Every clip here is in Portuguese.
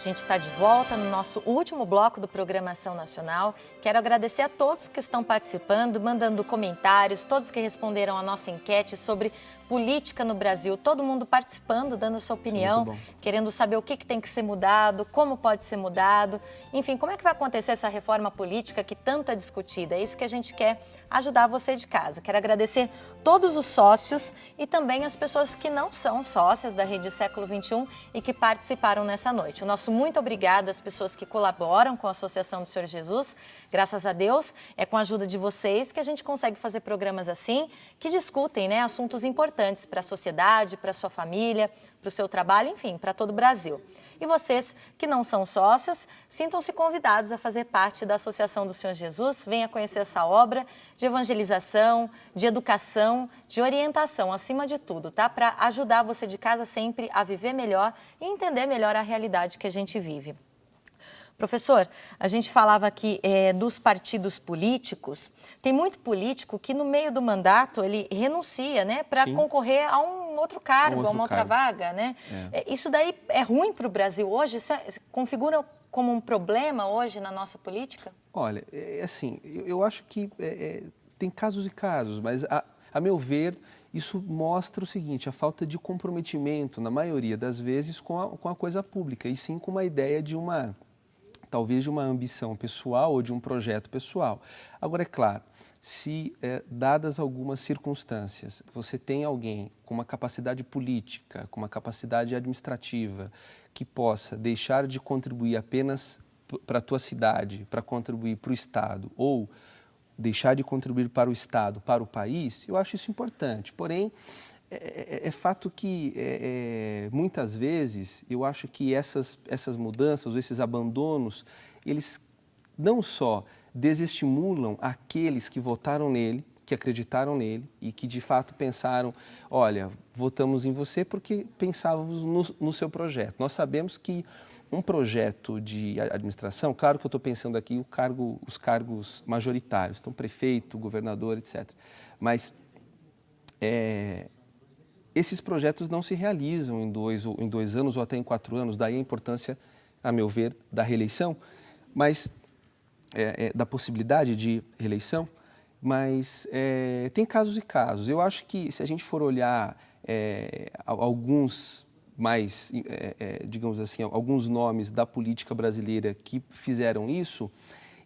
A gente está de volta no nosso último bloco do Programação Nacional. Quero agradecer a todos que estão participando, mandando comentários, todos que responderam a nossa enquete sobre política no Brasil. Todo mundo participando, dando sua opinião, querendo saber o que tem que ser mudado, como pode ser mudado. Enfim, como é que vai acontecer essa reforma política que tanto é discutida? É isso que a gente quer ajudar você de casa. Quero agradecer todos os sócios e também as pessoas que não são sócias da Rede Século XXI e que participaram nessa noite. O nosso muito obrigado às pessoas que colaboram com a Associação do Senhor Jesus. Graças a Deus, é com a ajuda de vocês que a gente consegue fazer programas assim, que discutem, né, assuntos importantes para a sociedade, para a sua família, para o seu trabalho, enfim, para todo o Brasil. E vocês que não são sócios, sintam-se convidados a fazer parte da Associação do Senhor Jesus. Venha conhecer essa obra de evangelização, de educação, de orientação, acima de tudo, tá? Para ajudar você de casa sempre a viver melhor e entender melhor a realidade que a gente vive. Professor, a gente falava aqui dos partidos políticos. Tem muito político que no meio do mandato ele renuncia, né, para concorrer a um outro cargo, a uma outra vaga, né? Isso daí é ruim para o Brasil hoje? Isso configura como um problema hoje na nossa política? Olha, assim, eu acho que tem casos e casos, mas a meu ver isso mostra o seguinte: a falta de comprometimento, na maioria das vezes, com a coisa pública, e sim com uma ideia de talvez de uma ambição pessoal ou de um projeto pessoal. Agora, é claro, se dadas algumas circunstâncias, você tem alguém com uma capacidade política, com uma capacidade administrativa, que possa deixar de contribuir apenas para a tua cidade, para contribuir para o Estado, ou deixar de contribuir para o Estado, para o país, eu acho isso importante. Porém, é fato que, muitas vezes, eu acho que essas mudanças, ou esses abandonos, eles não só desestimulam aqueles que votaram nele, que acreditaram nele e que, de fato, pensaram, olha, votamos em você porque pensávamos no seu projeto. Nós sabemos que um projeto de administração, claro que eu estou pensando aqui os cargos majoritários, então prefeito, governador, etc. Mas esses projetos não se realizam em 2 anos ou até em 4 anos, daí a importância, a meu ver, da reeleição, mas da possibilidade de reeleição, mas tem casos e casos. Eu acho que se a gente for olhar alguns mais, digamos assim, alguns nomes da política brasileira que fizeram isso,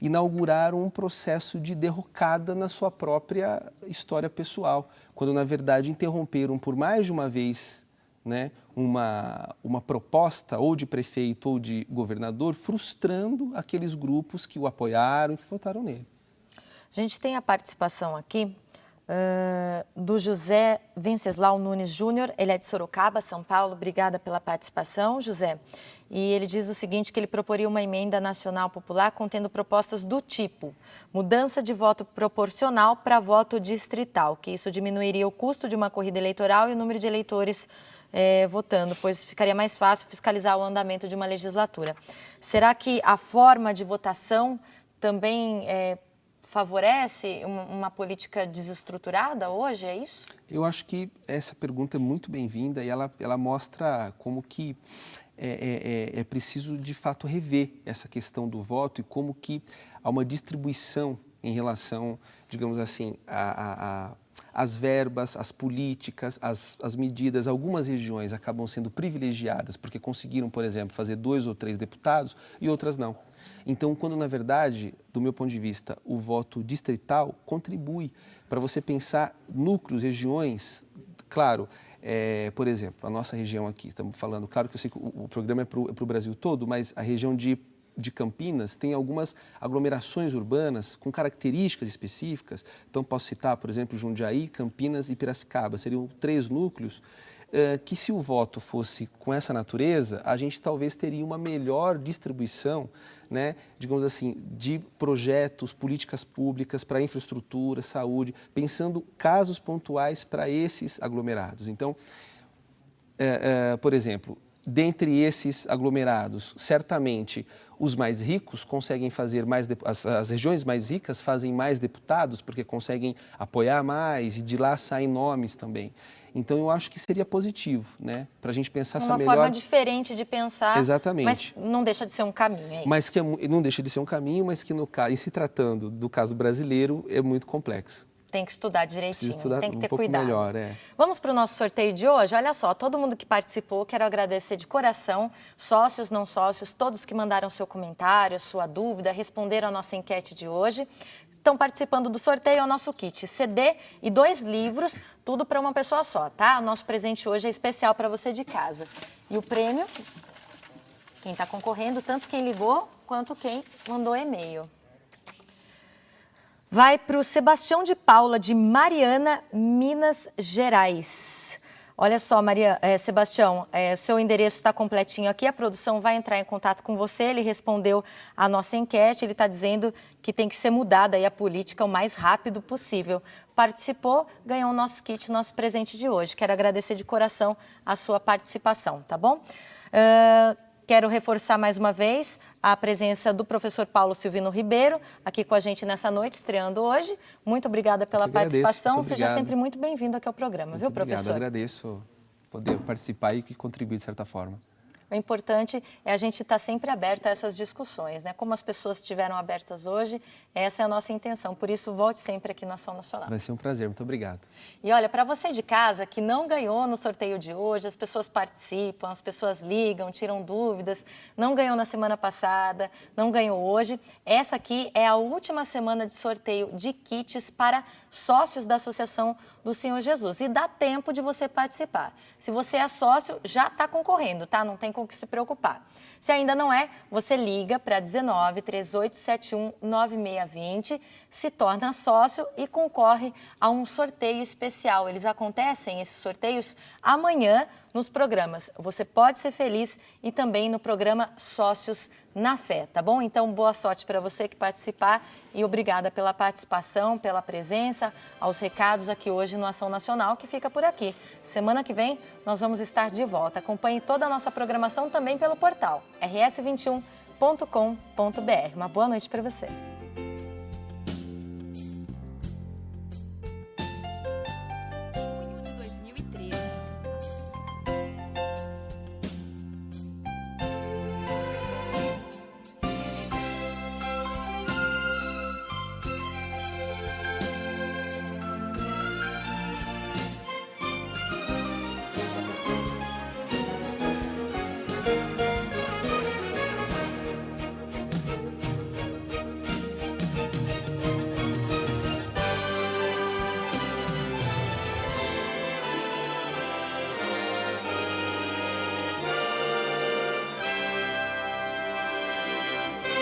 inauguraram um processo de derrocada na sua própria história pessoal, quando, na verdade, interromperam por mais de uma vez, né, uma proposta ou de prefeito ou de governador, frustrando aqueles grupos que o apoiaram e que votaram nele. A gente tem a participação aqui do José Venceslau Nunes Júnior, ele é de Sorocaba, São Paulo. Obrigada pela participação, José. E ele diz o seguinte, que ele proporia uma emenda nacional popular contendo propostas do tipo mudança de voto proporcional para voto distrital, que isso diminuiria o custo de uma corrida eleitoral e o número de eleitores votando, pois ficaria mais fácil fiscalizar o andamento de uma legislatura. Será que a forma de votação também favorece uma política desestruturada hoje, é isso? Eu acho que essa pergunta é muito bem-vinda e ela mostra como que é preciso, de fato, rever essa questão do voto e como que há uma distribuição em relação, digamos assim, as verbas, as políticas, as medidas. Algumas regiões acabam sendo privilegiadas porque conseguiram, por exemplo, fazer 2 ou 3 deputados e outras não. Então, quando, na verdade, do meu ponto de vista, o voto distrital contribui para você pensar núcleos, regiões, claro, por exemplo, a nossa região aqui, estamos falando, claro que eu sei que o programa é para o Brasil todo, mas a região de Campinas tem algumas aglomerações urbanas com características específicas. Então, posso citar, por exemplo, Jundiaí, Campinas e Piracicaba. Seriam 3 núcleos que, se o voto fosse com essa natureza, a gente talvez teria uma melhor distribuição, né, digamos assim, de projetos, políticas públicas para infraestrutura, saúde, pensando casos pontuais para esses aglomerados. Então, por exemplo, dentre esses aglomerados, certamente os mais ricos conseguem fazer mais, as regiões mais ricas fazem mais deputados porque conseguem apoiar mais e de lá saem nomes também. Então, eu acho que seria positivo, né? Para a gente pensar essa Uma melhor... forma diferente de pensar, Exatamente. mas não deixa de ser um caminho, é isso? Mas que não deixa de ser um caminho, mas que, em se tratando do caso brasileiro, é muito complexo. Tem que estudar direitinho, Estudar tem que ter um pouco cuidado. melhor, Vamos para o nosso sorteio de hoje? Olha só, todo mundo que participou, quero agradecer de coração, sócios, não sócios, todos que mandaram seu comentário, sua dúvida, responderam a nossa enquete de hoje. Estão participando do sorteio, é o nosso kit CD e 2 livros, tudo para uma pessoa só, tá? O nosso presente hoje é especial para você de casa. E o prêmio, quem está concorrendo, tanto quem ligou quanto quem mandou e-mail. Vai para o Sebastião de Paula, de Mariana, Minas Gerais. Olha só, Sebastião, seu endereço está completinho aqui, a produção vai entrar em contato com você, ele respondeu a nossa enquete, ele está dizendo que tem que ser mudada aí a política o mais rápido possível. Participou, ganhou o nosso kit, nosso presente de hoje. Quero agradecer de coração a sua participação, tá bom? Quero reforçar mais uma vez a presença do professor Paulo Silvino Ribeiro, aqui com a gente nessa noite, estreando hoje. Muito obrigada pela participação. Seja sempre muito bem-vindo aqui ao programa, viu, professor? Obrigado, agradeço poder participar e contribuir de certa forma. O importante é a gente estar sempre aberto a essas discussões, né? Como as pessoas estiveram abertas hoje, essa é a nossa intenção. Por isso, volte sempre aqui na Ação Nacional. Vai ser um prazer, muito obrigado. E olha, para você de casa que não ganhou no sorteio de hoje, as pessoas participam, as pessoas ligam, tiram dúvidas, não ganhou na semana passada, não ganhou hoje. Essa aqui é a última semana de sorteio de kits para sócios da Associação do Senhor Jesus. E dá tempo de você participar. Se você é sócio, já está concorrendo, tá? Não tem com o que se preocupar. Se ainda não é, você liga para 19 3871 9620, se torna sócio e concorre a um sorteio especial. Eles acontecem, esses sorteios, amanhã nos programas Você Pode Ser Feliz e também no programa Sócios na Fé, tá bom? Então, boa sorte para você que participar e obrigada pela participação, pela presença, aos recados aqui hoje no Ação Nacional, que fica por aqui. Semana que vem nós vamos estar de volta. Acompanhe toda a nossa programação também pelo portal rs21.com.br. Uma boa noite para você.